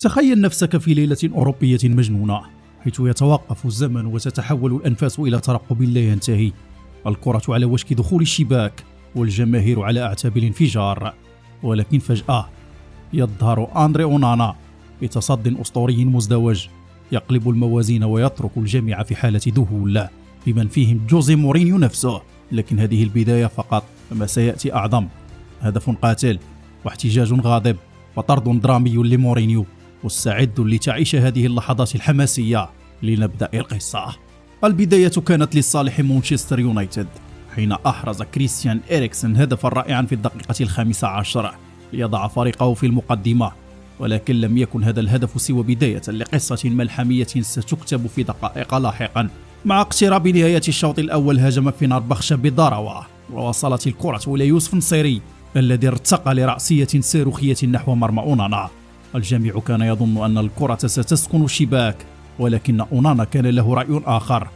تخيل نفسك في ليلة أوروبية مجنونة، حيث يتوقف الزمن وتتحول الأنفاس إلى ترقب لا ينتهي. الكرة على وشك دخول الشباك والجماهير على أعتاب الانفجار، ولكن فجأة يظهر أندري أونانا بتصد أسطوري مزدوج يقلب الموازين ويترك الجميع في حالة ذهول، بمن فيهم جوزي مورينيو نفسه. لكن هذه البداية فقط، فما سيأتي أعظم. هدف قاتل واحتجاج غاضب وطرد درامي لمورينيو. واستعد لتعيش هذه اللحظات الحماسية. لنبدأ القصة. البداية كانت لصالح مانشستر يونايتد، حين أحرز كريستيان إريكسن هدفا رائعا في الدقيقة 15 ليضع فريقه في المقدمة. ولكن لم يكن هذا الهدف سوى بداية لقصة ملحمية ستكتب في دقائق لاحقا. مع اقتراب نهاية الشوط الأول هاجم فينربخشة بضراوة، ووصلت الكرة إلى يوسف نصيري الذي ارتقى لرأسية صاروخية نحو مرمى أونانا. الجميع كان يظن أن الكرة ستسكن الشباك، ولكن أونانا كان له رأي آخر.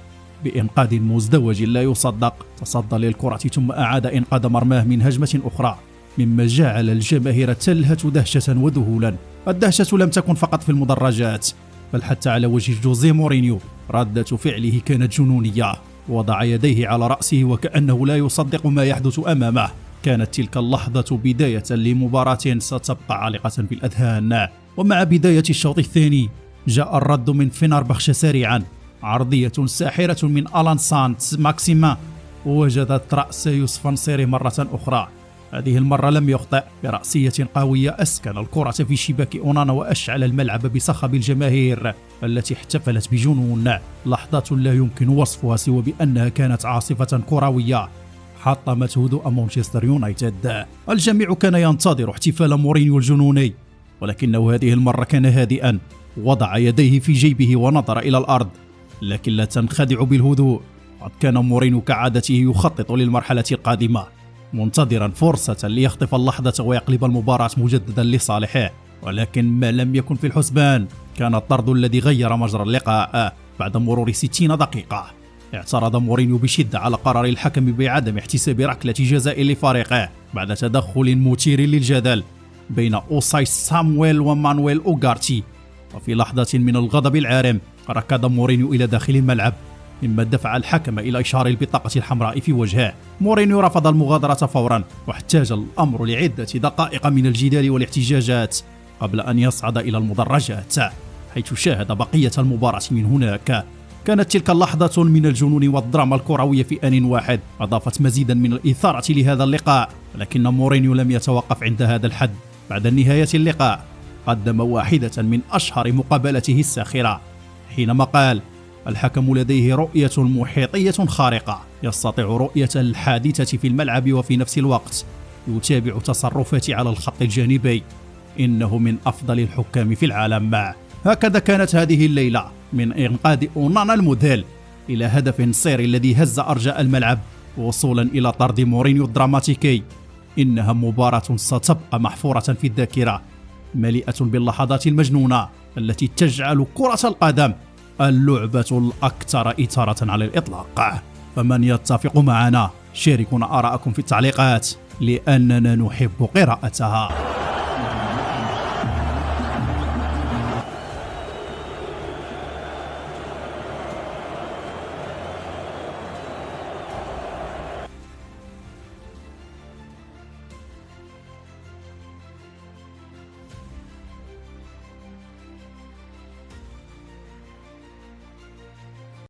بإنقاذ مزدوج لا يصدق، تصدى للكرة ثم أعاد إنقاذ مرماه من هجمة أخرى، مما جعل الجماهير تلهث دهشة وذهولا. الدهشة لم تكن فقط في المدرجات، بل حتى على وجه جوزيه مورينيو. ردة فعله كانت جنونية، وضع يديه على رأسه وكأنه لا يصدق ما يحدث أمامه. كانت تلك اللحظة بداية لمباراة ستبقى عالقة في الأذهان. ومع بداية الشوط الثاني جاء الرد من فينربخشة سريعا، عرضية ساحرة من ألان سانت ماكسيما، ووجدت رأس يوسف نصيري مرة أخرى. هذه المرة لم يخطئ، برأسية قوية أسكن الكرة في شباك أونانا وأشعل الملعب بصخب الجماهير التي احتفلت بجنون. لحظة لا يمكن وصفها سوى بأنها كانت عاصفة كروية حطمت هدوء مانشستر يونايتد. الجميع كان ينتظر احتفال مورينيو الجنوني، ولكنه هذه المرة كان هادئا، وضع يديه في جيبه ونظر إلى الأرض. لكن لا تنخدع بالهدوء، قد كان مورينيو كعادته يخطط للمرحلة القادمة، منتظرا فرصة ليخطف اللحظة ويقلب المباراة مجددا لصالحه. ولكن ما لم يكن في الحسبان كان الطرد الذي غير مجرى اللقاء. بعد مرور 60 دقيقة اعترض مورينيو بشدة على قرار الحكم بعدم احتساب ركلة جزاء لفريقه، بعد تدخل مثير للجدل بين أوساي سامويل ومانويل أوغارتي. وفي لحظة من الغضب العارم ركض مورينيو إلى داخل الملعب، مما دفع الحكم إلى إشهار البطاقة الحمراء في وجهه. مورينيو رفض المغادرة فورا، واحتاج الأمر لعدة دقائق من الجدال والاحتجاجات قبل أن يصعد إلى المدرجات، حيث شاهد بقية المباراة من هناك. كانت تلك اللحظة من الجنون والدراما الكروية في آن واحد، أضافت مزيدا من الإثارة لهذا اللقاء. لكن مورينيو لم يتوقف عند هذا الحد. بعد نهاية اللقاء قدم واحدة من أشهر مقابلته الساخرة، حينما قال: الحكم لديه رؤية محيطية خارقة، يستطيع رؤية الحادثة في الملعب وفي نفس الوقت يتابع تصرفاتي على الخط الجانبي. إنه من أفضل الحكام في العالم. هكذا كانت هذه الليلة، من إنقاذ أونانا المذهل إلى هدف نصيري الذي هز أرجاء الملعب، وصولا إلى طرد مورينيو الدراماتيكي. إنها مباراة ستبقى محفورة في الذاكرة، مليئة باللحظات المجنونة التي تجعل كرة القدم اللعبة الأكثر إثارة على الإطلاق. فمن يتفق معنا شاركونا آراءكم في التعليقات، لأننا نحب قراءتها.